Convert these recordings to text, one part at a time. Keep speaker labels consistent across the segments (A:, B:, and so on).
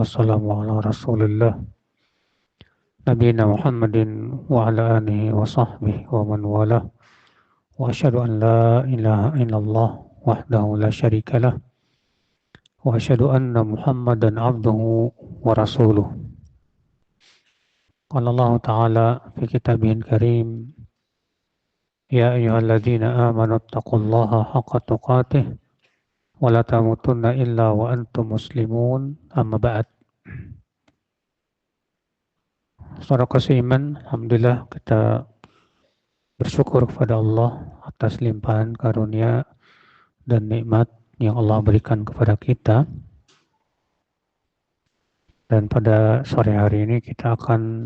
A: wassalamu ala rasulillah nabiyina Muhammadin wa ala alihi wa sahbihi wa man wala wa asyhadu an la ilaha illallah wahdahu la syarikalah wa asyhadu anna Muhammadan abduhu wa rasuluh. Qala Allah Ta'ala fi kitabihil karim, ya ayyuhalladzina amanu taqullaha haqqa tuqatih wa la tamutunna illa wa antum muslimun, amma ba'd. Saudara seiman, alhamdulillah kita bersyukur kepada Allah atas limpahan karunia dan nikmat yang Allah berikan kepada kita. Dan pada sore hari ini kita akan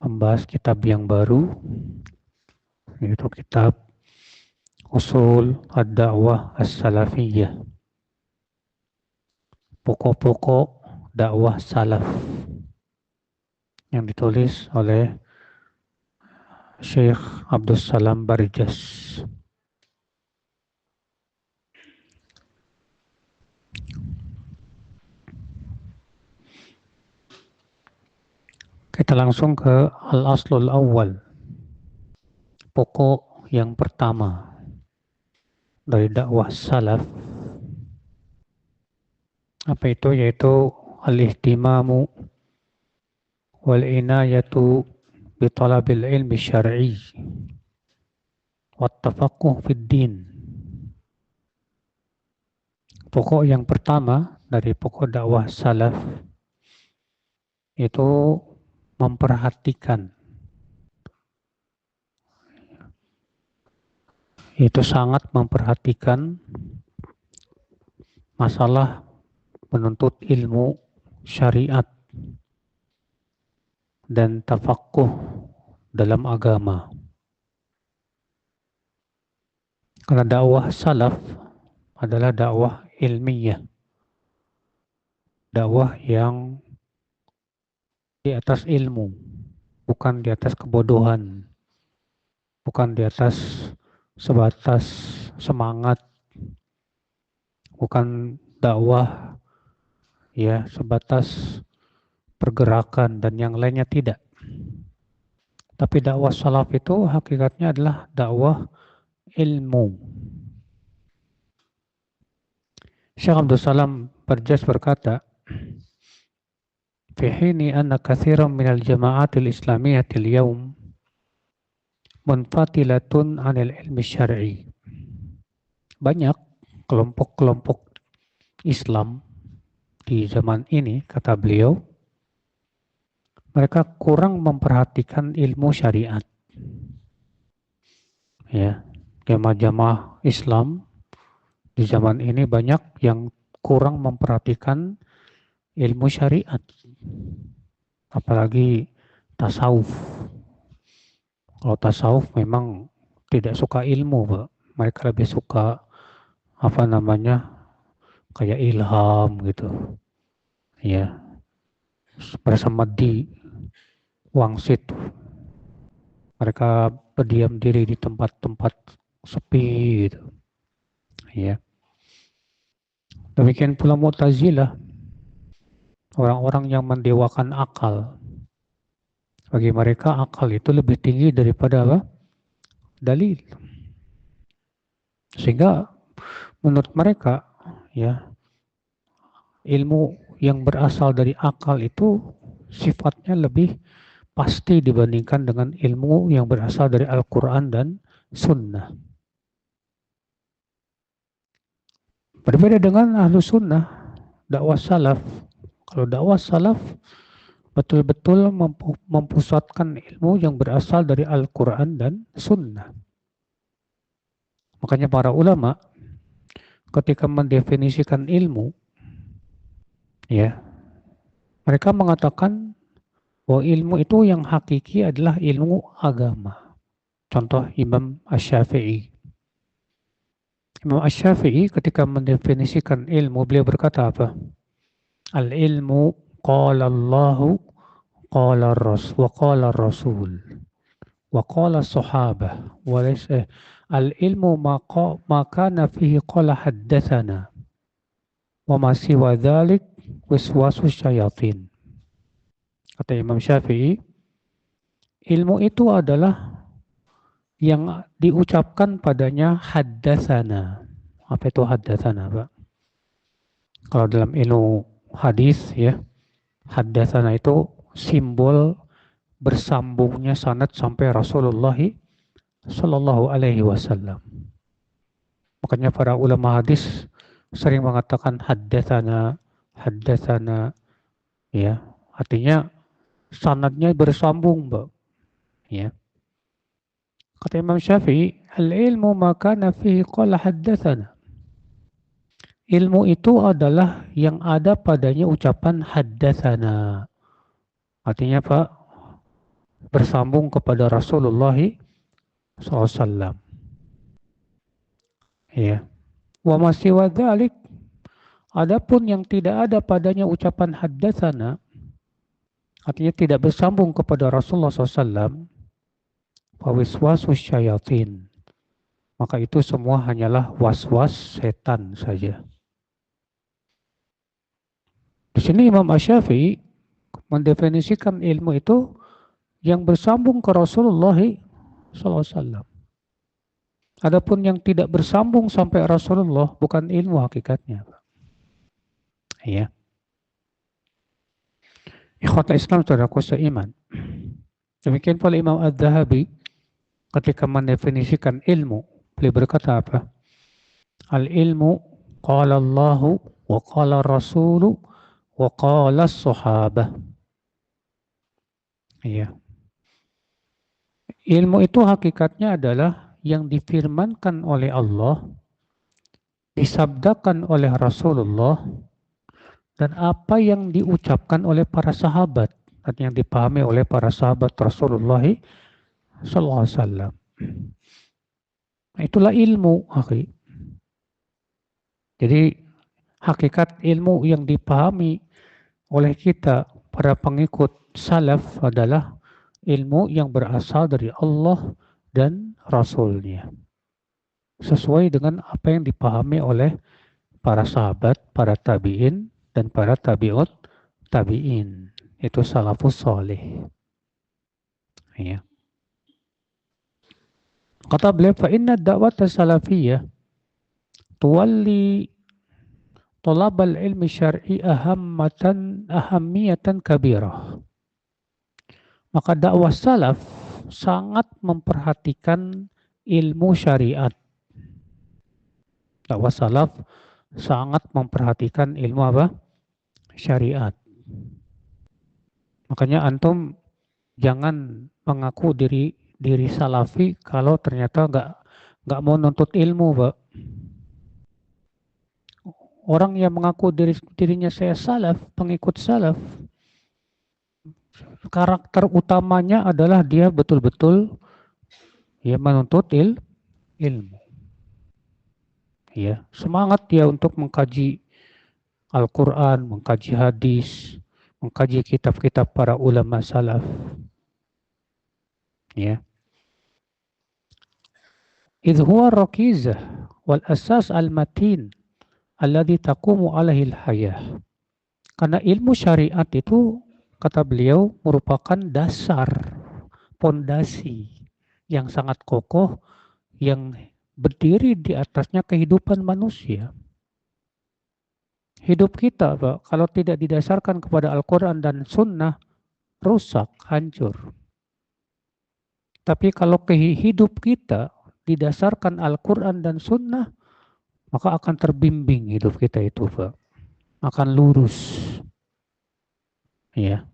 A: membahas kitab yang baru, yaitu kitab Usul Ad-Da'wah As-Salafiyah, pokok-pokok dakwah salaf, yang ditulis oleh Syekh Abdul Salam Barjas. Kita langsung ke Al-Aslul Awwal, pokok yang pertama dari dakwah salaf. Apa itu? Yaitu al-ihtimamu wal inayatu bi talabil ilmi syar'i wat tafaqquh fid din. Pokok yang pertama dari pokok dakwah salaf itu memperhatikan, itu sangat memperhatikan masalah menuntut ilmu syariat dan tafaqquh dalam agama. Karena dakwah salaf adalah dakwah ilmiah, dakwah yang di atas ilmu, bukan di atas kebodohan, bukan di atas sebatas semangat, bukan dakwah ya sebatas pergerakan dan yang lainnya, tidak. Tapi dakwah salaf itu hakikatnya adalah dakwah ilmu. Syekh Abdul Salam Barjas berkata, fi hini anna katsiran minal jama'atil islamiyatil yawm munfatilatun 'anil ilmi syar'i. Banyak kelompok-kelompok Islam di zaman ini, kata beliau, mereka kurang memperhatikan ilmu syariat. Ya, jamaah-jamaah Islam di zaman ini banyak yang kurang memperhatikan ilmu syariat, apalagi tasawuf. Kalau tasawuf memang tidak suka ilmu, Pak. Mereka lebih suka kayak ilham gitu. Ya. Bersamadi, wangsit. Mereka berdiam diri di tempat-tempat sepi gitu. Ya. Demikian pula Mu'tazilah, orang-orang yang mendewakan akal. Bagi mereka akal itu lebih tinggi daripada apa? Dalil. Sehingga menurut mereka ya, ilmu yang berasal dari akal itu sifatnya lebih pasti dibandingkan dengan ilmu yang berasal dari Al-Quran dan Sunnah. Berbeda dengan Ahlus Sunnah, dakwah salaf. Kalau dakwah salaf betul-betul mempusatkan ilmu yang berasal dari Al-Quran dan Sunnah. Makanya para ulama ketika mendefinisikan ilmu, ya, mereka mengatakan bahwa ilmu itu yang hakiki adalah ilmu agama. Contoh Imam Asy-Syafi'i. Imam Asy-Syafi'i ketika mendefinisikan ilmu, beliau berkata apa? Al-ilmu qala Allahu qala Rasul wa qala Rasul wa qala sahabah wa laysa al-ilmu ma kana fihi qala haddatsana wa ma siwa dzalik wiswasus syayatin. Kata Imam Syafi'i, ilmu itu adalah yang diucapkan padanya haddatsana. Apa itu haddatsana, Pak? Kalau dalam ilmu hadis ya, haddatsana itu simbol bersambungnya sanad sampai Rasulullah Shallallahu Alaihi Wasallam. Makanya para ulama hadis sering mengatakan haddatsana, haddatsana, ya, artinya sanadnya bersambung, Mbak. Ya. Kata Imam Syafi'i, al-ilmu maka fihi qala haddatsana. Ilmu itu adalah yang ada padanya ucapan haddatsana. Artinya Pak, bersambung kepada Rasulullah SAW. Ya. Wa masih wadhalik, adapun yang tidak ada padanya ucapan haddatsana, artinya tidak bersambung kepada Rasulullah SAW, fawiswasus syayatin, maka itu semua hanyalah was-was setan saja. Di sini Imam Asy-Syafi'i mendefinisikan ilmu itu yang bersambung ke Rasulullah SAW. Adapun yang tidak bersambung sampai Rasulullah bukan ilmu hakikatnya. Ya. Ikhwatul Islam, saudaraku seiman. Demikian pula Imam Adz-Dzahabi ketika mendefinisikan ilmu, beliau berkata apa? Al-ilmu qala Allahu wa qala Rasulu wa qala as-sahabah. Iya. Ilmu itu hakikatnya adalah yang difirmankan oleh Allah, disabdakan oleh Rasulullah, dan apa yang diucapkan oleh para sahabat, dan yang dipahami oleh para sahabat Rasulullah SAW. Itulah ilmu hakiki. Jadi hakikat ilmu yang dipahami oleh kita para pengikut salaf adalah ilmu yang berasal dari Allah dan Rasul-Nya. Sesuai dengan apa yang dipahami oleh para sahabat, para tabi'in, dan para tabi'ut tabi'in. Itu salafus salih. Ya. Kata beliau, fa inna da'wata salafiyah tuwalli talabal ilmi syar'i ahammiyatan kabirah. Maka dakwah salaf sangat memperhatikan ilmu syariat. Dakwah salaf sangat memperhatikan ilmu apa? Syariat. Makanya antum jangan mengaku diri salafi kalau ternyata nggak mau nuntut ilmu, Pak. Orang yang mengaku dirinya saya salaf, pengikut salaf, karakter utamanya adalah dia betul-betul ya menuntut ilmu. Ya, semangat dia untuk mengkaji Al-Quran, mengkaji hadis, mengkaji kitab-kitab para ulama salaf. Ya. Idh huwa rakizah wal asas al-matin alladhi taqumu alaihi al-hayah. Karena ilmu syariat itu, kata beliau, merupakan dasar, pondasi yang sangat kokoh yang berdiri di atasnya kehidupan manusia. Hidup kita, Pak, kalau tidak didasarkan kepada Al-Quran dan Sunnah, rusak, hancur. Tapi kalau hidup kita didasarkan Al-Quran dan Sunnah, maka akan terbimbing hidup kita itu, Pak. Akan lurus. Ya.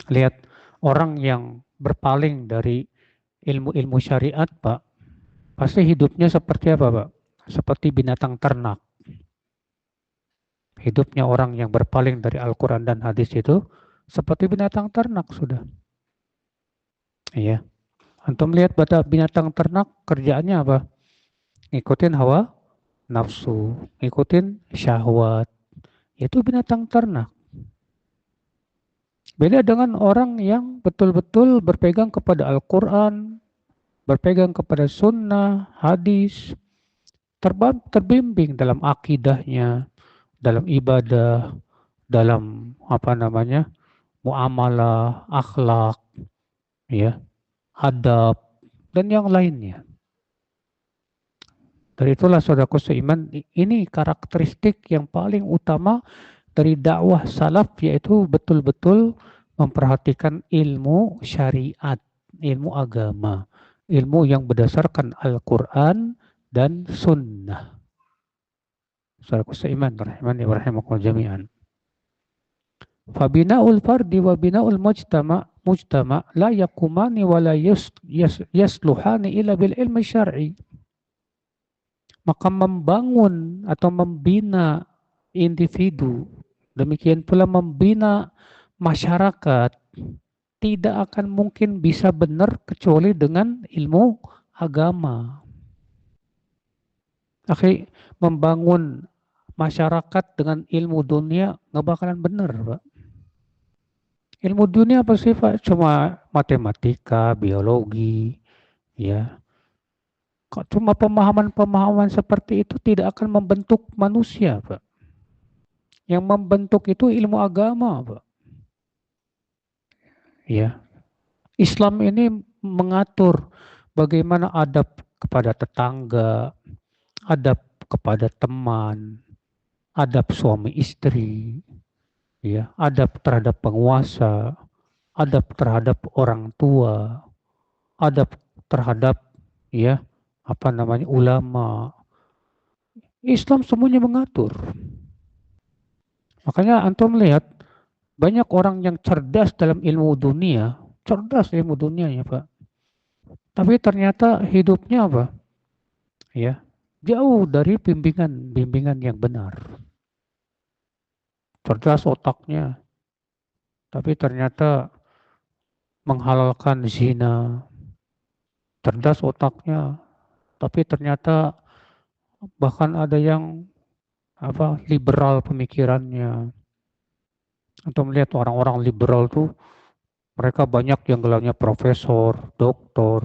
A: Lihat orang yang berpaling dari ilmu-ilmu syariat, Pak, pasti hidupnya seperti apa, Pak? Seperti binatang ternak. Hidupnya orang yang berpaling dari Al-Quran dan hadis itu seperti binatang ternak sudah. Iya. Antum lihat pada binatang ternak kerjaannya apa? Ngikutin hawa nafsu, ngikutin syahwat. Itu binatang ternak. Beda dengan orang yang betul-betul berpegang kepada Al-Quran, berpegang kepada sunnah, hadis, terbimbing dalam akidahnya, dalam ibadah, dalam muamalah, akhlak, ya, adab, dan yang lainnya. Dari itulah saudaraku seiman, ini karakteristik yang paling utama dari dakwah salaf, yaitu betul-betul memperhatikan ilmu syariat, ilmu agama, ilmu yang berdasarkan Al-Quran dan Sunnah. Saudaraku seiman, rahimani wa rahimakumullah jami'an. Fabina'ul fardi wa bina'ul mujtama la yakumani wa la yasluhani illa bil ilmi syar'i. Maka membangun atau membina individu, demikian pula membina masyarakat, tidak akan mungkin bisa benar kecuali dengan ilmu agama. Akhi, membangun masyarakat dengan ilmu dunia nggak bakalan benar, Pak. Ilmu dunia apa sih, Pak? Cuma matematika, biologi, ya. Cuma pemahaman-pemahaman seperti itu tidak akan membentuk manusia, Pak. Yang membentuk itu ilmu agama, Pak. Ya. Islam ini mengatur bagaimana adab kepada tetangga, adab kepada teman, adab suami istri, ya, adab terhadap penguasa, adab terhadap orang tua, adab terhadap ya ulama. Islam semuanya mengatur. Makanya antum melihat banyak orang yang cerdas dalam ilmu dunia, cerdas ilmu dunianya, Pak. Tapi ternyata hidupnya apa? Ya, jauh dari bimbingan yang benar. Cerdas otaknya, tapi ternyata menghalalkan zina. Cerdas otaknya, tapi ternyata bahkan ada yang liberal pemikirannya. Untuk melihat orang-orang liberal tuh mereka banyak yang gelarnya profesor, doktor.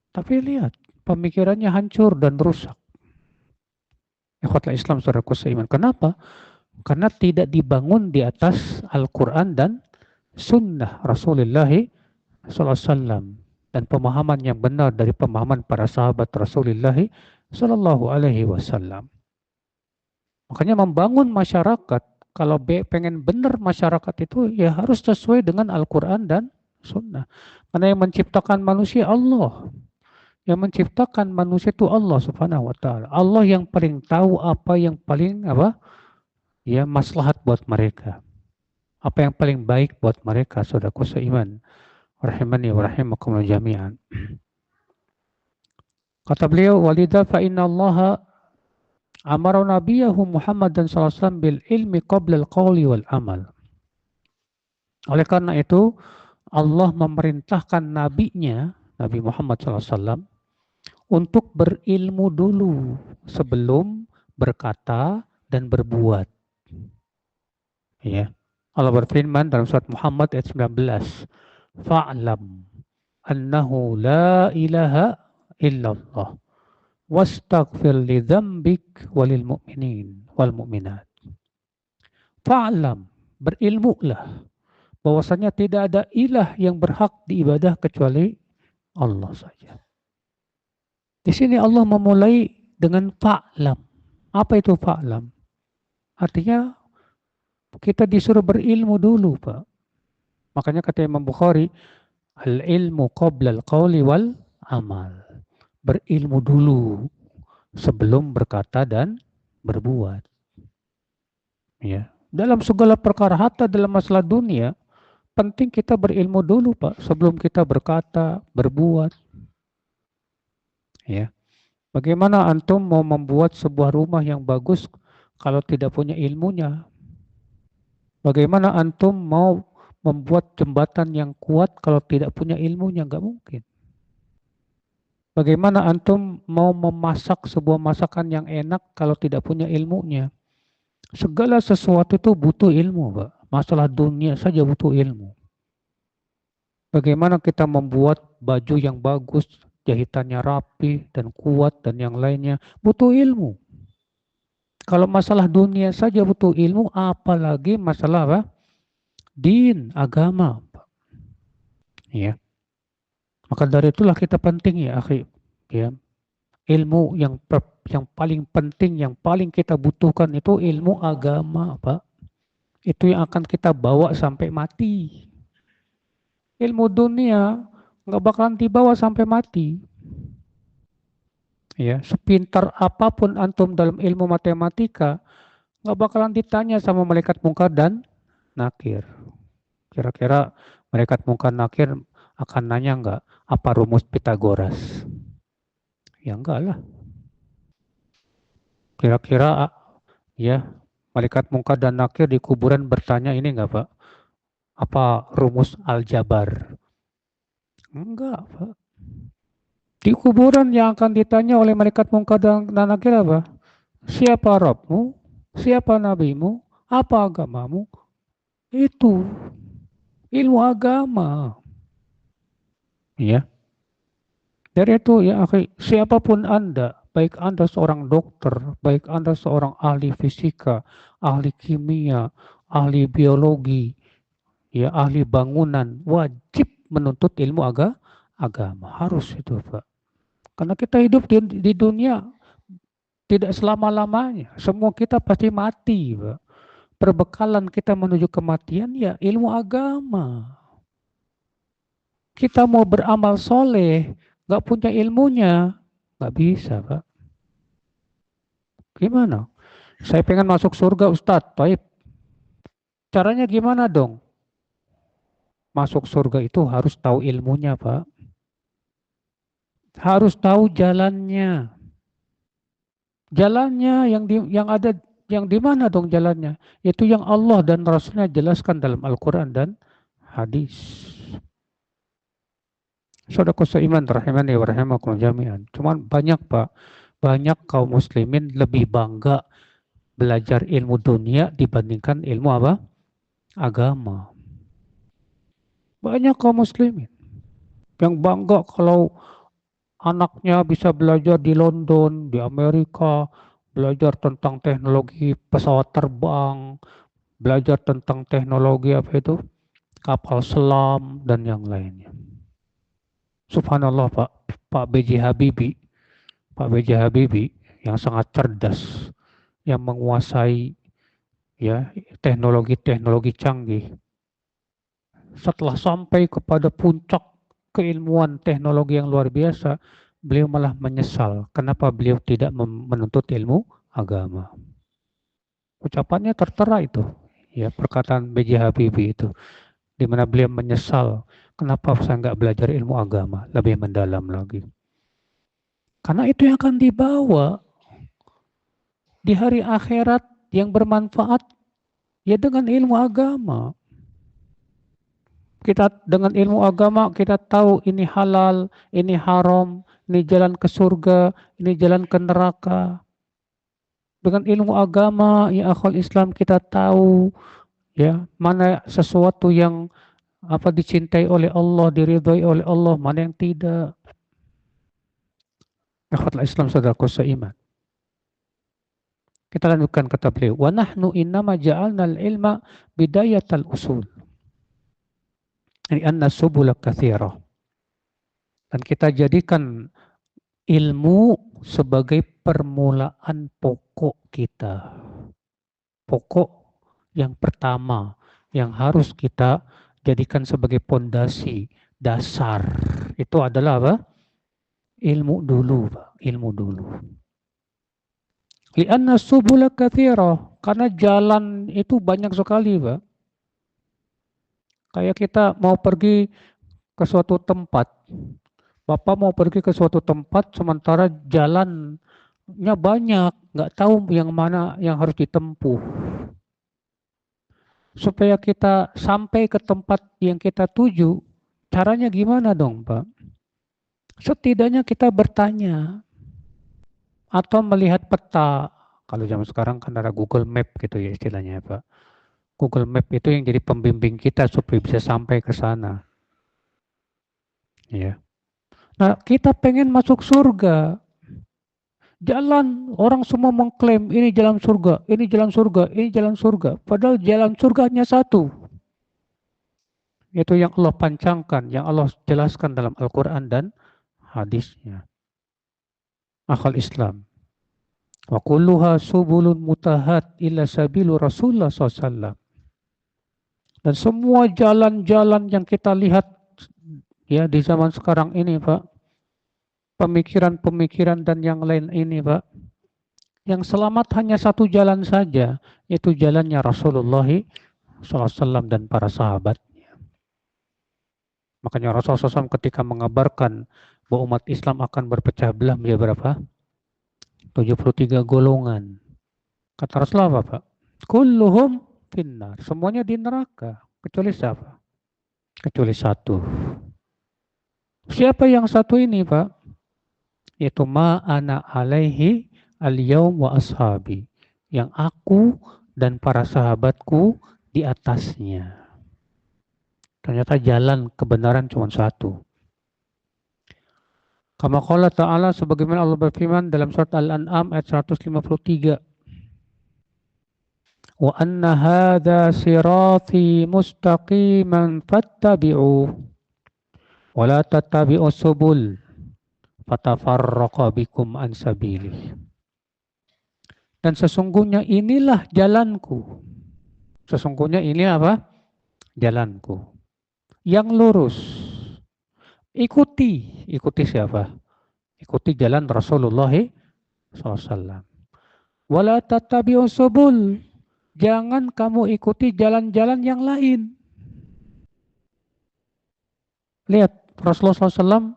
A: Tapi lihat pemikirannya hancur dan rusak. Ikhwatul Islam saudaraku seiman. Kenapa? Karena tidak dibangun di atas Al-Quran dan Sunnah Rasulullah SAW dan pemahaman yang benar dari pemahaman para sahabat Rasulullah Sallallahu Alaihi Wasallam. Makanya membangun masyarakat, kalau pengen benar masyarakat itu ya harus sesuai dengan Al-Quran dan Sunnah. Karena yang menciptakan manusia Allah. Yang menciptakan manusia itu Allah Subhanahu Wa Taala. Allah yang paling tahu apa yang paling maslahat buat mereka. Apa yang paling baik buat mereka, saudaraku seiman. Rahimani wa rahimakumullah jami'an. Kata beliau, walidha fa inna Allah amara nabiyahu Muhammadan sallallahu alaihi wasallam bil ilmi qabla al-qawli wal amal. Oleh karena itu, Allah memerintahkan nabinya, Nabi Muhammad sallallahu alaihi wasallam, untuk berilmu dulu sebelum berkata dan berbuat. Ya. Allah berfirman dalam surat Muhammad ayat 19. Fa'lam annahu la ilaha illallah wastaghfir li dzambik walil mu'minin wal mu'minat. Fa'lam, berilmulah bahwasanya tidak ada ilah yang berhak diibadah kecuali Allah saja. Di sini Allah memulai dengan fa'lam. Apa itu fa'lam? Artinya kita disuruh berilmu dulu, Pak. Makanya kata Imam Bukhari, al-ilmu qabla al-qawli wal amal. Berilmu dulu sebelum berkata dan berbuat. Ya. Dalam segala perkara, hatta dalam masalah dunia, penting kita berilmu dulu, Pak, sebelum kita berkata, berbuat. Ya. Bagaimana antum mau membuat sebuah rumah yang bagus kalau tidak punya ilmunya? Bagaimana antum mau membuat jembatan yang kuat kalau tidak punya ilmunya? Nggak mungkin. Bagaimana antum mau memasak sebuah masakan yang enak kalau tidak punya ilmunya? Segala sesuatu itu butuh ilmu, Pak. Masalah dunia saja butuh ilmu. Bagaimana kita membuat baju yang bagus, jahitannya rapi dan kuat dan yang lainnya, butuh ilmu. Kalau masalah dunia saja butuh ilmu, apalagi masalah apa? Din, agama. Ya. Maka dari itulah kita penting ya, akhi. Ya. Ilmu yang paling penting, yang paling kita butuhkan itu ilmu agama, Pak. Itu yang akan kita bawa sampai mati. Ilmu dunia nggak bakalan dibawa sampai mati. Ya, sepintar apapun antum dalam ilmu matematika, nggak bakalan ditanya sama malaikat mungkar dan nakir. Kira-kira malaikat mungkar nakir akan nanya nggak apa rumus Pitagoras? Ya enggak lah. Kira-kira ya malaikat mungkar dan nakir di kuburan bertanya ini enggak Pak? Apa rumus aljabar? Enggak Pak. Di kuburan yang akan ditanya oleh malaikat mungkar dan nakir apa? Siapa Rabbmu? Siapa nabimu? Apa agamamu? Itu ilmu agama. Ya. Dari itu ya akhi, siapapun Anda, baik Anda seorang dokter, baik Anda seorang ahli fisika, ahli kimia, ahli biologi, ya ahli bangunan, wajib menuntut ilmu agama. Harus itu, Pak. Karena kita hidup di dunia tidak selama-lamanya. Semua kita pasti mati, Pak. Perbekalan kita menuju kematian ya ilmu agama. Kita mau beramal soleh, nggak punya ilmunya, nggak bisa, Pak. Gimana? Saya pengen masuk surga, Ustadz. Baik. Caranya gimana dong? Masuk surga itu harus tahu ilmunya, Pak. Harus tahu jalannya. Jalannya yang ada yang di mana dong jalannya? Itu yang Allah dan Rasulnya jelaskan dalam Al-Quran dan hadis. Saudara seiman rahimani wa rahimakum jami'an. Cuman banyak, Pak. Banyak kaum muslimin lebih bangga belajar ilmu dunia dibandingkan ilmu apa? Agama. Banyak kaum muslimin yang bangga kalau anaknya bisa belajar di London, di Amerika, belajar tentang teknologi pesawat terbang, belajar tentang teknologi apa itu? Kapal selam dan yang lainnya. Subhanallah Pak, Pak B.J. Habibie, Pak B.J. Habibie yang sangat cerdas, yang menguasai ya teknologi-teknologi canggih. Setelah sampai kepada puncak keilmuan teknologi yang luar biasa, beliau malah menyesal kenapa beliau tidak menuntut ilmu agama. Ucapannya tertera itu, ya perkataan B.J. Habibie itu, di mana beliau menyesal kenapa saya nggak belajar ilmu agama lebih mendalam lagi. Karena itu yang akan dibawa di hari akhirat yang bermanfaat ya dengan ilmu agama. Kita dengan ilmu agama kita tahu ini halal, ini haram, ini jalan ke surga, ini jalan ke neraka. Dengan ilmu agama ya akhwal Islam kita tahu ya mana sesuatu yang apa dicintai oleh Allah, diridhai oleh Allah, mana yang tidak. Akhwat Islam saudaraku seiman. Kita lanjutkan kata beliau, wa nahnu innama ja'alna al-ilma bidayatal usul. Ini anna subula katsira. Dan kita jadikan ilmu sebagai permulaan pokok kita. Pokok yang pertama yang harus kita jadikan sebagai pondasi dasar. Itu adalah apa? Ilmu dulu, Pak. Ilmu dulu. Lianna subula katsira. Karena jalan itu banyak sekali, Pak. Kayak kita mau pergi ke suatu tempat. Bapak mau pergi ke suatu tempat sementara jalannya banyak, nggak tahu yang mana yang harus ditempuh. Supaya kita sampai ke tempat yang kita tuju, caranya gimana dong, Pak? Setidaknya kita bertanya atau melihat peta. Kalau zaman sekarang kan ada Google Map gitu ya istilahnya, Pak. Google Map itu yang jadi pembimbing kita supaya bisa sampai ke sana. Ya. Nah, kita pengen masuk surga. Jalan, orang semua mengklaim ini jalan surga, ini jalan surga, ini jalan surga. Padahal jalan surga hanya satu. Itu yang Allah pancangkan, yang Allah jelaskan dalam Al-Quran dan hadisnya. Akal Islam. Wa kulluha subulun mutahat illa sabilu Rasulullah SAW. Dan semua jalan-jalan yang kita lihat ya di zaman sekarang ini, Pak, pemikiran-pemikiran dan yang lain ini, Pak, yang selamat hanya satu jalan saja, itu jalannya Rasulullah SAW dan para sahabat. Makanya Rasulullah SAW ketika mengabarkan bahwa umat Islam akan berpecah belah menjadi berapa? 73 golongan. Kata Rasulullah apa, Pak? Kulluhum finnar. Semuanya di neraka. Kecuali siapa? Kecuali satu. Siapa yang satu ini, Pak? Yaitu ma'ana alaihi al-yaum wa ashabi. Yang aku dan para sahabatku di atasnya. Ternyata jalan kebenaran cuma satu. Kama qala ta'ala, sebagaimana Allah berfirman dalam surat Al-An'am ayat 153. Wa anna hadha sirati mustaqiman fattabi'u wa la tattabi'u subul fatafarraqa bikum an sabilih. Dan sesungguhnya inilah jalanku. Sesungguhnya ini apa? Jalanku. Yang lurus. Ikuti. Ikuti siapa? Ikuti jalan Rasulullah SAW. Wa la tattabi'u subul. Jangan kamu ikuti jalan-jalan yang lain. Lihat, Rasulullah SAW,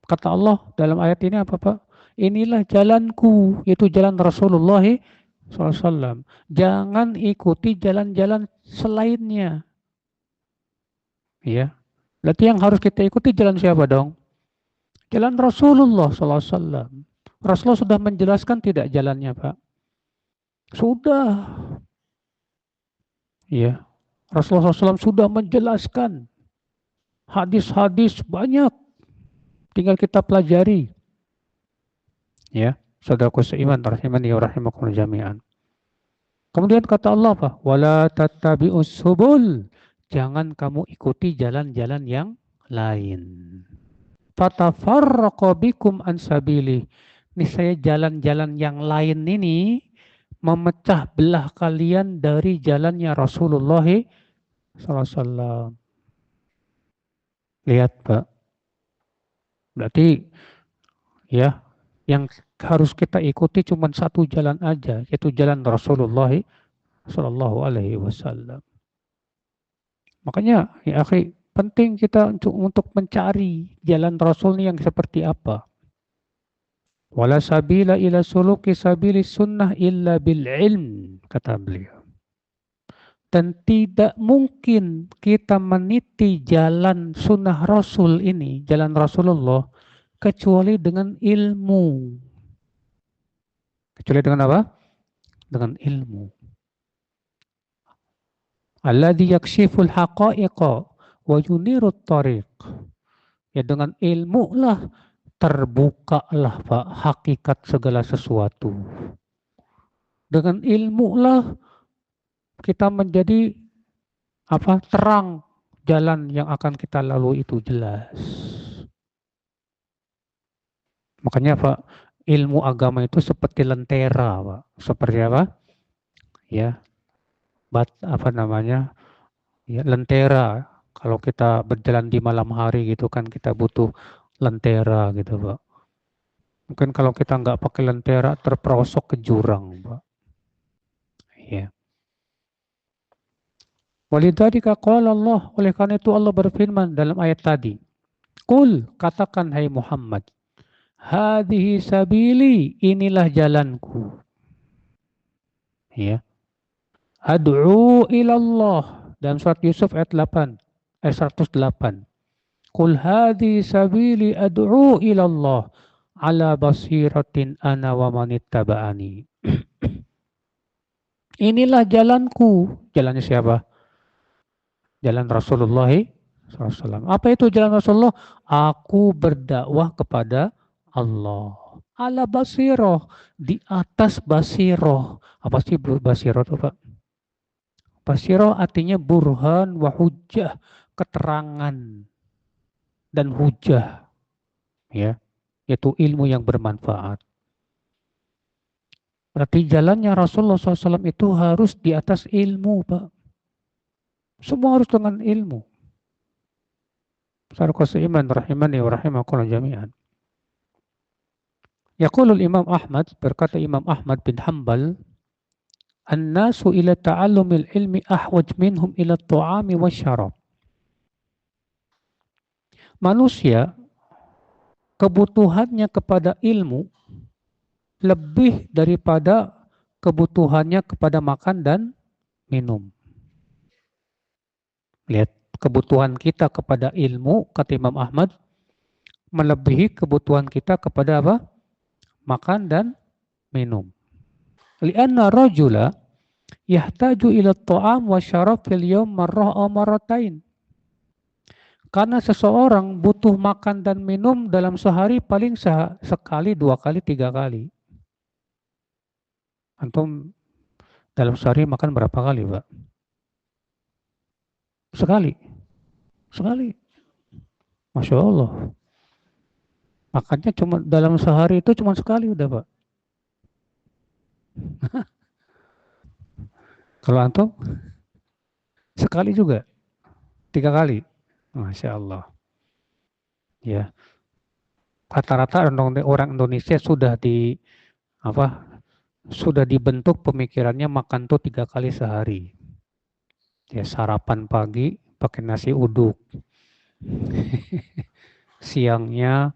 A: kata Allah dalam ayat ini apa, Pak? Inilah jalanku, yaitu jalan Rasulullah SAW. Jangan ikuti jalan-jalan selainnya. Ya, berarti yang harus kita ikuti jalan siapa dong? Jalan Rasulullah SAW. Rasulullah sudah menjelaskan tidak jalannya, Pak? Sudah. Ya, Rasulullah SAW sudah menjelaskan hadis-hadis banyak, tinggal kita pelajari. Ya, saudaraku seiman rahimani wa rahimakumullah jami'an. Kemudian kata Allah apa? Wala tattabi'us subul. Jangan kamu ikuti jalan-jalan yang lain. Fatafarraqa bikum an sabili. Niscaya jalan-jalan yang lain ini memecah belah kalian dari jalannya Rasulullah SAW. Lihat, Pak. Berarti ya, yang harus kita ikuti cuma satu jalan aja, yaitu jalan Rasulullah SAW. Makanya ya akhi, penting kita untuk mencari jalan Rasul yang seperti apa. Wala sabila ila suluki sabili sunnah illa bil ilm, kata beliau. Dan tidak mungkin kita meniti jalan sunnah Rasul ini, jalan Rasulullah, kecuali dengan ilmu. Kecuali dengan apa? Dengan ilmu. Alladhi yakshiful haqa'iqa wa yunirut tariq. Ya, dengan ilmu lah terbukalah, Pak, hakikat segala sesuatu. Dengan ilmu lah kita menjadi apa? Terang jalan yang akan kita lalui itu jelas. Makanya, Pak, ilmu agama itu seperti lentera, Pak. Seperti apa? Ya, apa namanya? Ya, lentera. Kalau kita berjalan di malam hari gitu kan kita butuh lentera gitu, Pak. Mungkin kalau kita nggak pakai lentera terperosok ke jurang, Pak. Ya. Walidzalika qala Allah, oleh karena itu Allah berfirman dalam ayat tadi. Qul, katakan hai Muhammad, hadhihi sabili, inilah jalanku. Ya. Ad'u ilallah, dalam surat Yusuf ayat 8, ayat 108. Qul hadhihi sabili ad'u ilallah ala basiratin ana wa manittaba'ani. Inilah jalanku. Jalannya siapa? Jalan Rasulullah SAW. Apa itu jalan Rasulullah? Aku berdakwah kepada Allah. ala basiroh, di atas basiroh. Apa sih basiroh itu Pak? Basiroh artinya burhan wa hujjah, keterangan dan hujah, ya, yaitu ilmu yang bermanfaat. Berarti jalannya Rasulullah SAW itu harus di atas ilmu, Pak. Semua harus dengan ilmu. Sarqas iman rahimani wa rahimakumullah jami'an. Yaqulul Imam Ahmad, berkata Imam Ahmad bin Hanbal, "An-nasu ila ta'allumil ilmi ahwaj minhum ila ta'ami wa syarab." Manusia kebutuhannya kepada ilmu lebih daripada kebutuhannya kepada makan dan minum. Lihat, kebutuhan kita kepada ilmu, kata Imam Ahmad, melebihi kebutuhan kita kepada apa? Makan dan minum. Lianna rajula yahtaju ila ta'am wa syarab fil yawm marrah aw marratain. Karena seseorang butuh makan dan minum dalam sehari paling sekali, 2 kali, 3 kali. Antum dalam sehari makan berapa kali, Pak? Sekali. Sekali. Masya Allah. Makannya cuma dalam sehari itu cuma sekali udah, Pak. Kalau antum sekali juga, 3 kali. Masya Allah. Ya, rata-rata orang Indonesia sudah dibentuk pemikirannya makan tuh 3 kali sehari. Ya, sarapan pagi pakai nasi uduk, siangnya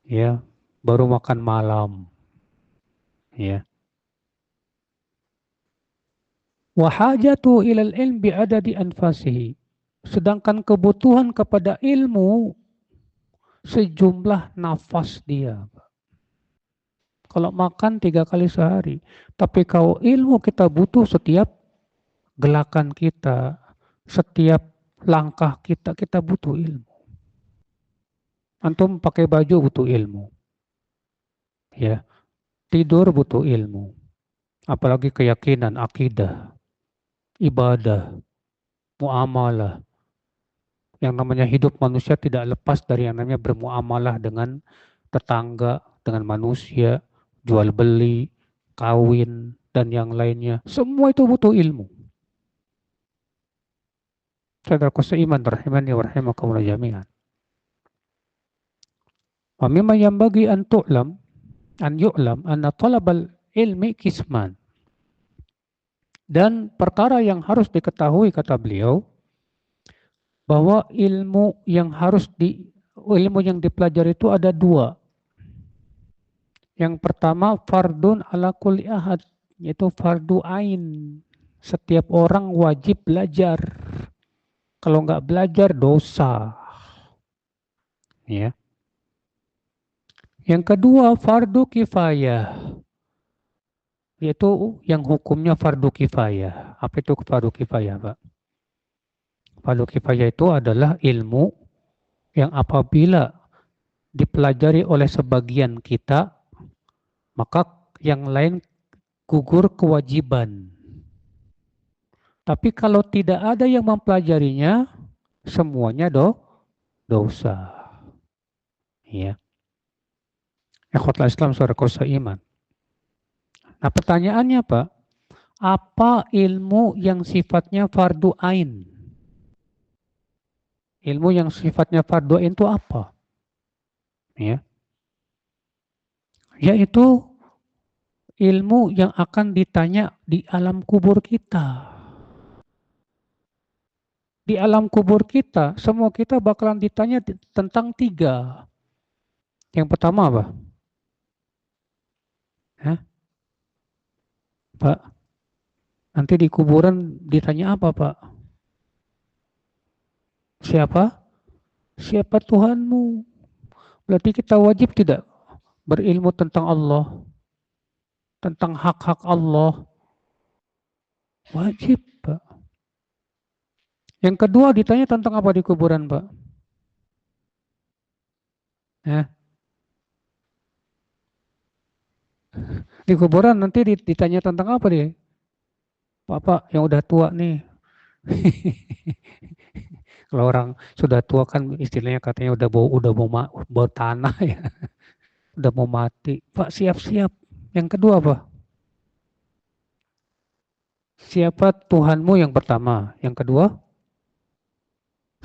A: ya baru makan malam. Ya. Wahajatu ilal ilm bi'adadi anfasihi. Sedangkan kebutuhan kepada ilmu sejumlah nafas dia. Kalau makan 3 kali sehari. Tapi kalau ilmu kita butuh setiap gelakan kita, setiap langkah kita, kita butuh ilmu. Antum pakai baju butuh ilmu. Ya, tidur butuh ilmu. Apalagi keyakinan, akidah, ibadah, muamalah. Yang namanya hidup manusia tidak lepas dari yang namanya bermuamalah dengan tetangga, dengan manusia, jual beli, kawin, dan yang lainnya. Semua itu butuh ilmu. Saudaraku seiman rahimani wa rahimakumullah jami'an. Wa mimma yanbaghi an yu'lam anna talabal ilmi kisman. Dan perkara yang harus diketahui kata beliau bahwa ilmu yang dipelajari itu ada 2. Yang pertama fardun ala kulli ahad, yaitu fardu ain. Setiap orang wajib belajar. Kalau nggak belajar dosa. Ya. Yang kedua fardu kifayah, yaitu yang hukumnya fardu kifayah. Apa itu fardu kifayah, Pak? Fardu kifayah itu adalah ilmu yang apabila dipelajari oleh sebagian kita, maka yang lain gugur kewajiban. Tapi kalau tidak ada yang mempelajarinya, semuanya dosa. Ya. Ikhwatul Islam saudaraku seiman. Nah, pertanyaannya Pak, apa ilmu yang sifatnya fardu ain? Ilmu yang sifatnya fardu ain itu apa? Ya. Yaitu ilmu yang akan ditanya di alam kubur kita. Di alam kubur kita, semua kita bakalan ditanya tentang 3. Yang pertama apa? Hah? Pak, nanti di kuburan ditanya apa, Pak? Siapa? Siapa Tuhanmu? Berarti kita wajib tidak berilmu tentang Allah, tentang hak-hak Allah. Wajib, Pak. Yang kedua ditanya tentang apa di kuburan, Pak? Ya. Di kuburan nanti ditanya tentang apa dia? Bapak yang udah tua nih. Kalau orang sudah tua kan istilahnya katanya udah bau tanah ya, udah mau mati. Pak siap-siap. Yang kedua apa? Siapa Tuhanmu yang pertama? Yang kedua,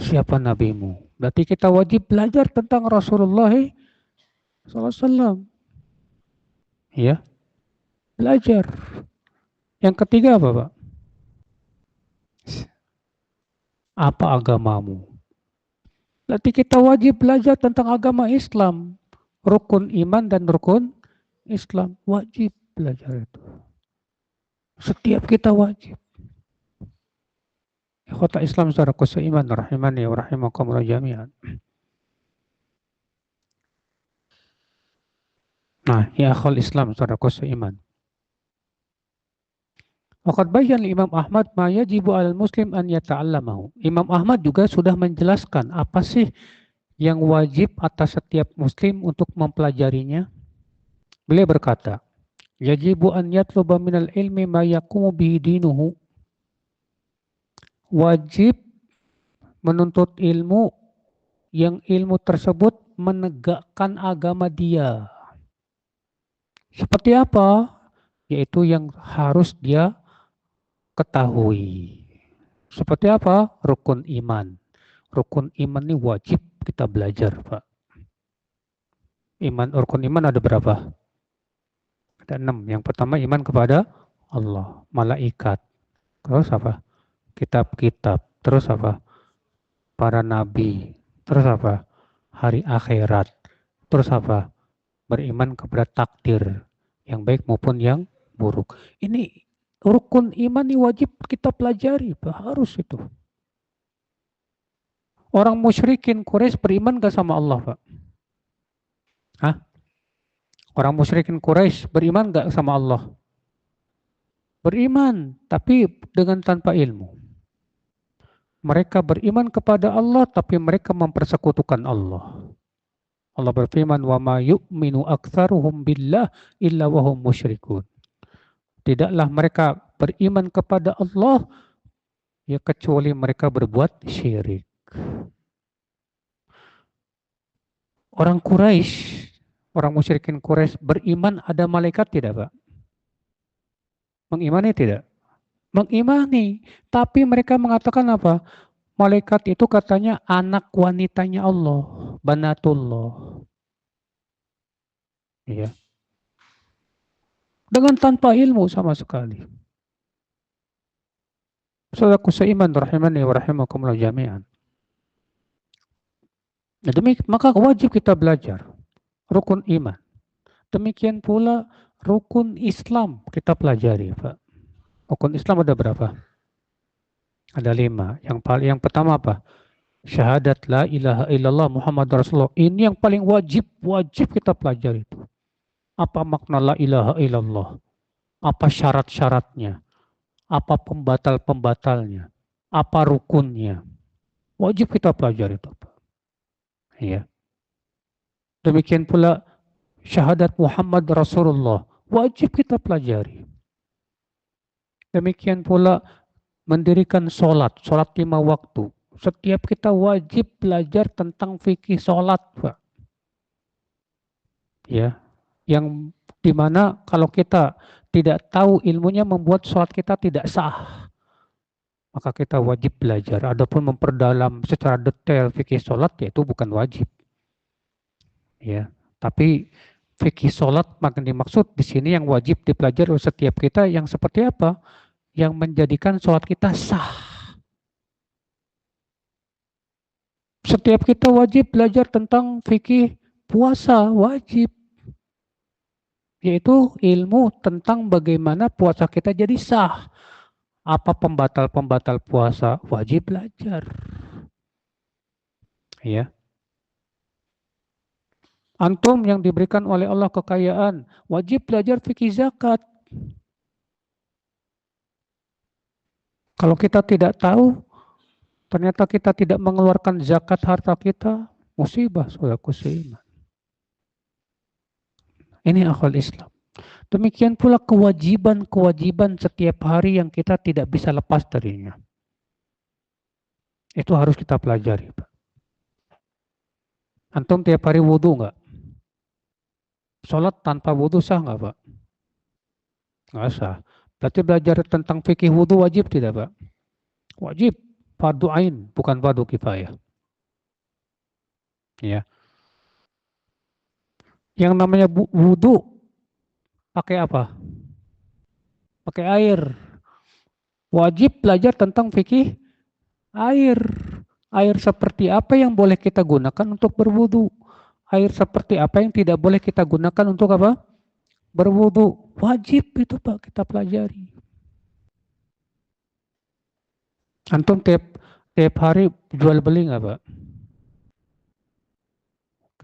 A: siapa nabimu? Berarti kita wajib belajar tentang Rasulullah SAW. Ya, belajar. Yang ketiga apa, Pak? Apa agamamu? Berarti kita wajib belajar tentang agama Islam. Rukun iman dan rukun Islam. Wajib belajar itu. Setiap kita wajib. Ikhwata Islam secara iman rahimani wa rahimakumullah jami'an. Nah, ya akhul Islam secara iman. Waqad bayyana Imam Ahmad ma yajibu 'alal muslim an yata'allamahu. Imam Ahmad juga sudah menjelaskan apa sih yang wajib atas setiap muslim untuk mempelajarinya. Beliau berkata, yajibu an yatluba minal ilmi ma yaqumu bihi dinuhu. Wajib menuntut ilmu yang ilmu tersebut menegakkan agama dia. Seperti apa? Yaitu yang harus dia ketahui. Seperti apa? Rukun iman. Rukun iman ini wajib kita belajar, Pak. Rukun iman ada berapa? Ada 6. Yang pertama iman kepada Allah, malaikat. Terus apa? Kitab-kitab. Terus apa? Para nabi. Terus apa? Hari akhirat. Terus apa? Beriman kepada takdir yang baik maupun yang buruk. Ini rukun iman ini wajib kita pelajari, Pak. Harus itu. Orang musyrikin Quraisy beriman gak sama Allah, Pak? Hah? Orang musyrikin Quraisy beriman gak sama Allah? Beriman, tapi dengan tanpa ilmu. Mereka beriman kepada Allah, tapi mereka mempersekutukan Allah. Allah berfirman, wa ma yu'minu aktsaruhum billah illa wahum musyrikun. Tidaklah mereka beriman kepada Allah ya kecuali mereka berbuat syirik. Orang Quraisy, orang musyrikin Quraisy beriman ada malaikat tidak, Pak? Mengimani tidak? Mengimani, tapi mereka mengatakan apa? Malaikat itu katanya anak wanitanya Allah, banatullah. Ya. Dengan tanpa ilmu sama sekali. Saudaraku seiman rahimani wa rahimakumullah jami'an. Nah, maka wajib kita belajar rukun iman. Demikian pula rukun Islam kita pelajari, Pak. Rukun Islam ada berapa? Ada 5. Yang pertama apa? Syahadat la ilaha illallah Muhammad Rasulullah. Ini yang paling wajib kita pelajari itu. Apa makna la ilaha illallah? Apa syarat-syaratnya? Apa pembatal-pembatalnya? Apa rukunnya? Wajib kita pelajari itu, Pak. Ya. Demikian pula syahadat Muhammad Rasulullah. Wajib kita pelajari. Demikian pula mendirikan sholat 5 waktu. Setiap kita wajib belajar tentang fikih sholat, Pak. Ya, yang dimana kalau kita tidak tahu ilmunya membuat sholat kita tidak sah. Maka kita wajib belajar. Adapun memperdalam secara detail fikih sholat, yaitu bukan wajib. Ya, tapi fikih sholat makin dimaksud di sini yang wajib dipelajari oleh setiap kita yang seperti apa? Yang menjadikan sholat kita sah. Setiap kita wajib belajar tentang fikih puasa, wajib. Yaitu ilmu tentang bagaimana puasa kita jadi sah. Apa pembatal-pembatal puasa, wajib belajar. Ya. Antum yang diberikan oleh Allah kekayaan, wajib belajar fikih zakat. Kalau kita tidak tahu, ternyata kita tidak mengeluarkan zakat harta kita, musibah saudaraku seiman. Ini akhwal Islam. Demikian pula kewajiban-kewajiban setiap hari yang kita tidak bisa lepas darinya. Itu harus kita pelajari, Pak. Antum tiap hari wudhu nggak? Sholat tanpa wudhu sah nggak, Pak? Nggak sah. Berarti belajar tentang fikih wudhu wajib tidak, Pak? Wajib. Fardu ain, bukan fardu kifayah. Ya. Yang namanya wudhu pakai apa? Pakai air. Wajib belajar tentang fikih air. Air seperti apa yang boleh kita gunakan untuk berwudhu? Air seperti apa yang tidak boleh kita gunakan untuk apa? Berwudhu. Wajib itu Pak kita pelajari. Antum tiap hari jual beli nggak Pak?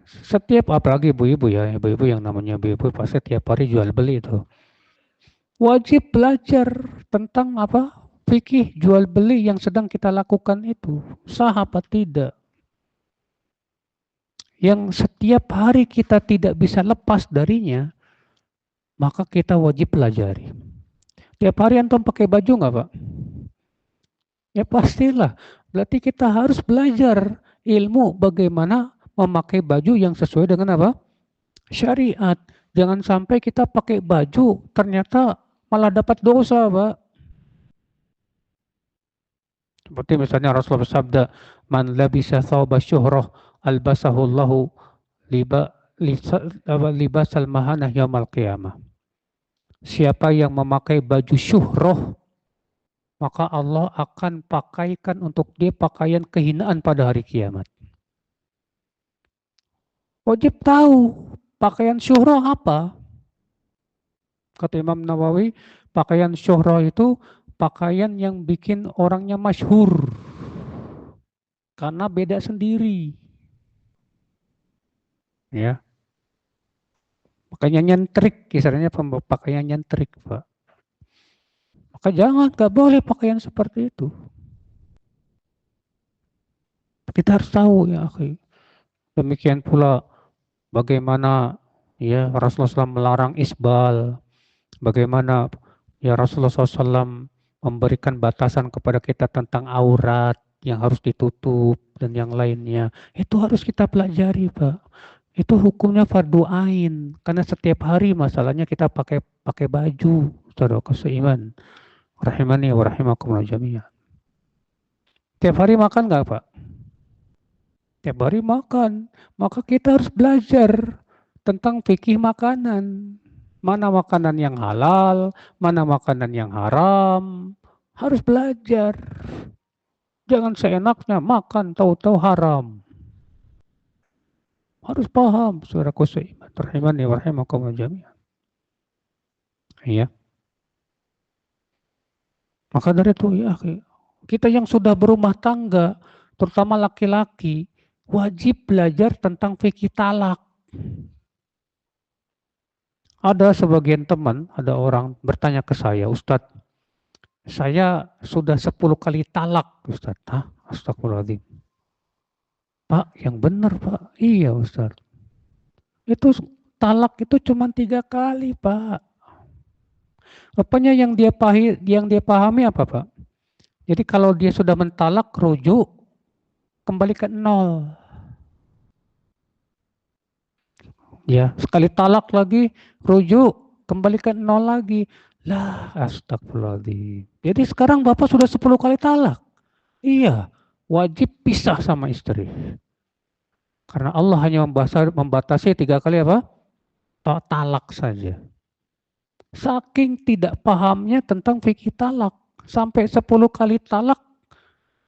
A: Setiap apalagi ibu-ibu ya, ibu-ibu yang namanya ibu-ibu pasti tiap hari jual beli itu. Wajib belajar tentang apa? Fikih jual beli yang sedang kita lakukan itu. Sah apa tidak? Yang setiap hari kita tidak bisa lepas darinya, maka kita wajib pelajari. Tiap hari antum pakai baju nggak Pak? Ya pastilah. Berarti kita harus belajar ilmu bagaimana memakai baju yang sesuai dengan apa? Syariat. Jangan sampai kita pakai baju ternyata malah dapat dosa, Pak. Seperti misalnya Rasulullah bersabda, "Man labisa thawba syuhrah albasahullahu libasal mahanah yaumil qiyamah." Siapa yang memakai baju syuhrah, maka Allah akan pakaikan untuk dia pakaian kehinaan pada hari kiamat. Wajib tahu pakaian syuhrah apa? Kata Imam Nawawi, pakaian syuhrah itu pakaian yang bikin orangnya masyhur. Karena beda sendiri. Ya. Makanya nyentrik, kisarnya pakaian nyentrik, Pak. Maka jangan, gak boleh pakaian seperti itu. Kita harus tahu ya, akhi. Demikian pula bagaimana ya Rasulullah SAW melarang isbal, bagaimana ya Rasulullah SAW memberikan batasan kepada kita tentang aurat yang harus ditutup dan yang lainnya. Itu harus kita pelajari, Pak. Itu hukumnya fardu ain karena setiap hari masalahnya kita pakai baju, saudara seiman. Rahimani wa rahimakumullah jami'an. Tiap hari makan nggak, Pak? Tiap hari makan. Maka kita harus belajar tentang fikih makanan. Mana makanan yang halal, mana makanan yang haram. Harus belajar. Jangan seenaknya makan tahu-tahu haram. Harus paham, saudaraku seiman. Rahimani wa rahimakumullah jami'an. Iya. Maka dari itu ya, kita yang sudah berumah tangga, terutama laki-laki, wajib belajar tentang fikih talak. Ada sebagian teman, ada orang bertanya ke saya, Ustadz, saya sudah 10 kali talak, Ustadz. Hah? Astagfirullahaladzim. Pak, yang benar Pak. Iya Ustadz. Itu talak itu cuma 3 kali Pak. Rupanya yang dia pahami apa Pak? Jadi kalau dia sudah mentalak, rujuk, kembali ke 0. Ya, sekali talak lagi, rujuk, kembali ke 0 lagi. Lah, astagfirullahaladzim. Jadi sekarang Bapak sudah 10 kali talak. Iya, wajib pisah sama istri. Karena Allah hanya membatasi 3 kali apa? Talak saja. Saking tidak pahamnya tentang fikih talak. Sampai 10 kali talak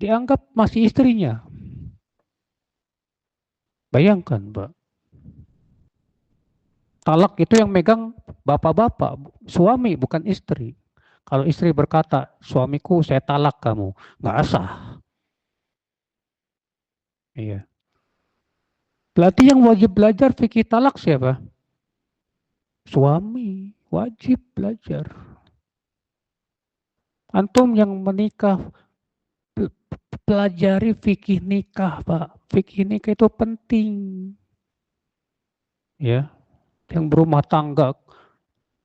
A: dianggap masih istrinya. Bayangkan, Mbak. Talak itu yang megang bapak-bapak, suami bukan istri. Kalau istri berkata, suamiku saya talak kamu, nggak sah. Iya. Berarti yang wajib belajar fikih talak siapa? Suami, wajib belajar. Antum yang menikah, pelajari fikih nikah, Pak. Fikih nikah itu penting. Ya, yang berumah tangga,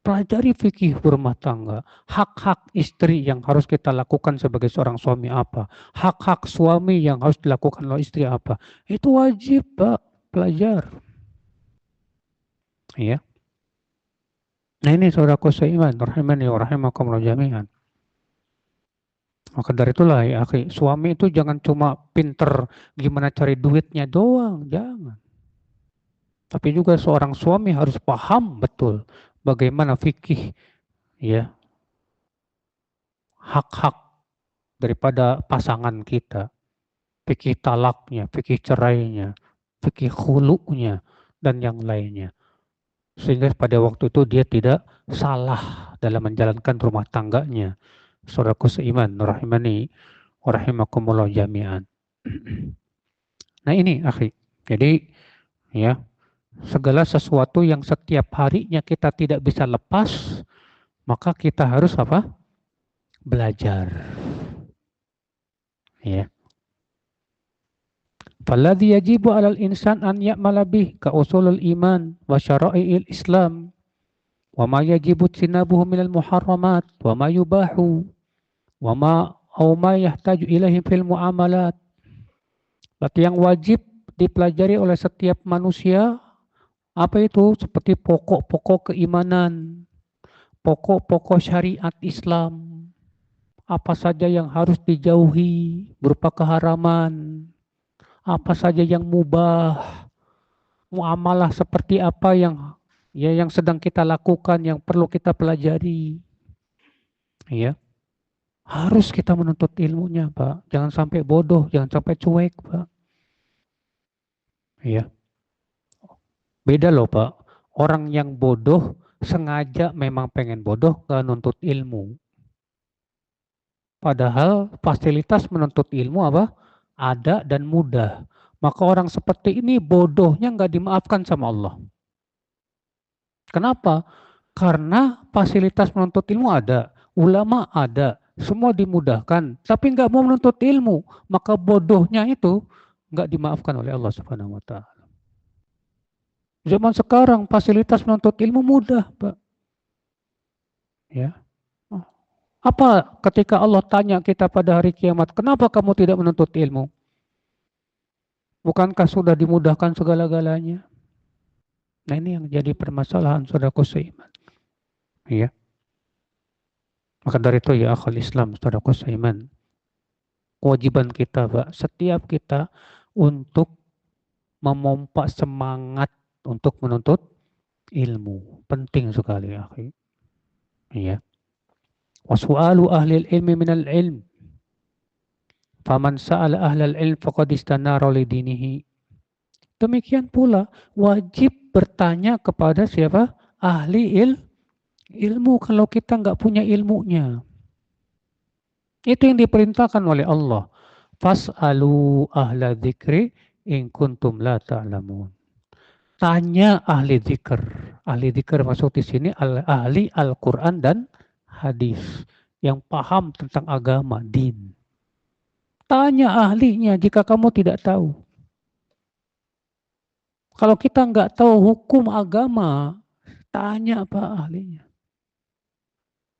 A: pelajari fikih berumah tangga. Hak-hak istri yang harus kita lakukan sebagai seorang suami apa. Hak-hak suami yang harus dilakukan oleh istri apa. Itu wajib, Pak, belajar. Ya. Nah ini saudaraku seiman, rahimani wa rahimakumullah jami'an. Maka dari itulah ya, akhi, suami itu jangan cuma pinter gimana cari duitnya doang, jangan. Tapi juga seorang suami harus paham betul bagaimana fikih, ya, hak-hak daripada pasangan kita, fikih talaknya, fikih cerainya, fikih khulu'nya, dan yang lainnya. Sehingga pada waktu itu dia tidak salah dalam menjalankan rumah tangganya. Saudaraku seiman, rahimani, warahimakumullah jami'an. Nah ini, akhi. Jadi, ya, segala sesuatu yang setiap harinya kita tidak bisa lepas, maka kita harus apa? Belajar. Ya. Falladhi yajibu 'alal insan an ya'mala bih ka usulul iman wa syara'i'il Islam wa ma yajibu tinabuhu minal muharramat wa ma yubahu wa ma au ma yahtaju ilaihi fil muamalat. Berarti yang wajib dipelajari oleh setiap manusia apa itu? Seperti pokok-pokok keimanan, pokok-pokok syariat Islam. Apa saja yang harus dijauhi berupa keharaman, apa saja yang mubah, muamalah seperti apa yang ya yang sedang kita lakukan yang perlu kita pelajari. Ya, harus kita menuntut ilmunya, Pak. Jangan sampai bodoh, jangan sampai cuek, Pak. Ya, beda loh, Pak. Orang yang bodoh sengaja memang pengen bodoh gak nuntut ilmu. Padahal fasilitas menuntut ilmu apa? Ada dan mudah. Maka orang seperti ini bodohnya nggak dimaafkan sama Allah. Kenapa? Karena fasilitas menuntut ilmu ada, ulama ada, semua dimudahkan, tapi nggak mau menuntut ilmu, maka bodohnya itu nggak dimaafkan oleh Allah Subhanahu Wa Taala. Zaman sekarang fasilitas menuntut ilmu mudah, Pak. Ya. Apa ketika Allah tanya kita pada hari kiamat, kenapa kamu tidak menuntut ilmu? Bukankah sudah dimudahkan segala-galanya? Nah ini yang jadi permasalahan saudaraku seiman. Ya. Maka dari itu ya akhul Islam, saudaraku seiman. Kewajiban kita, Pak, setiap kita untuk memompa semangat untuk menuntut ilmu. Penting sekali, akhi. Ya. Wa su'alu ahli ilmi minal ilm. Faman sa'ala ahlal ilm faqad istanara li dinihi. Demikian pula wajib bertanya kepada siapa? Ahli ilmu kalau kita nggak punya ilmunya. Itu yang diperintahkan oleh Allah. Fas'alu ahla dzikri in kuntum la ta'lamun. Tanya ahli dzikir. Ahli dzikir masuk di sini ahli Al-Qur'an dan hadis yang paham tentang agama, din. Tanya ahlinya jika kamu tidak tahu. Kalau kita nggak tahu hukum agama, tanya apa ahlinya.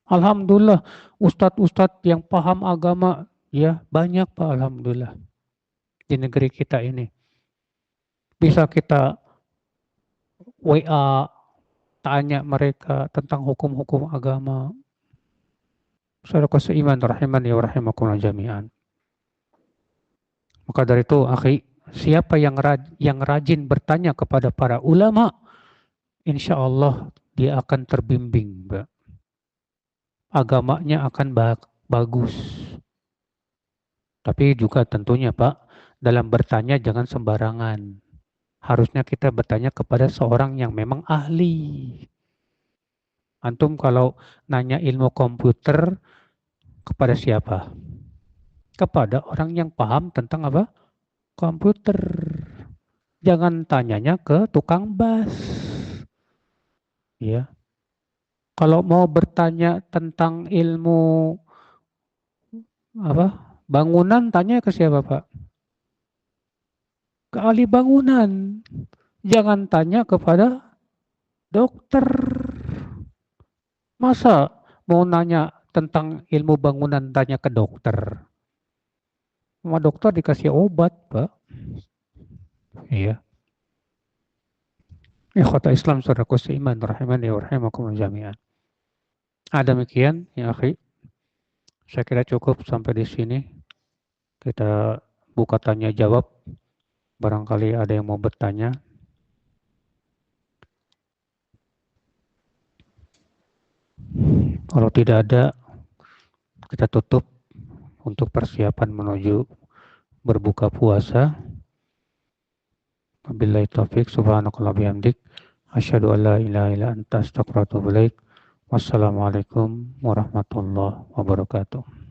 A: Alhamdulillah, ustadz-ustadz yang paham agama, ya banyak Pak, alhamdulillah. Di negeri kita ini. Bisa kita WA, tanya mereka tentang hukum-hukum agama. Saudara seiman, rahimani wa rahimakumullah jami'an. Maka dari itu, akhi, siapa yang rajin bertanya kepada para ulama, insya Allah dia akan terbimbing, Mbak. Agamanya akan bagus. Tapi juga tentunya, Pak, dalam bertanya jangan sembarangan. Harusnya kita bertanya kepada seorang yang memang ahli. Antum kalau nanya ilmu komputer kepada siapa? Kepada orang yang paham tentang apa? Komputer. Jangan tanyanya ke tukang bas. Ya. Kalau mau bertanya tentang ilmu apa? Bangunan tanya ke siapa, Pak? Ke ahli bangunan. Jangan tanya kepada dokter. Masa mau nanya tentang ilmu bangunan tanya ke dokter? Sama dokter dikasih obat, Pak. Iya. Ikhwata Islam saudaraku seiman rahimani wa rahimakumullah jami'an. Demikian ya akhi. Saya kira cukup sampai di sini. Kita buka tanya jawab. Barangkali ada yang mau bertanya. Kalau tidak ada, kita tutup untuk persiapan menuju berbuka puasa. Wabillahi taufik subhanakallah bihamdik. Asyhadu an la ilaha illa anta astaghfiruka wa atubu ilaik. Wassalamualaikum warahmatullahi wabarakatuh.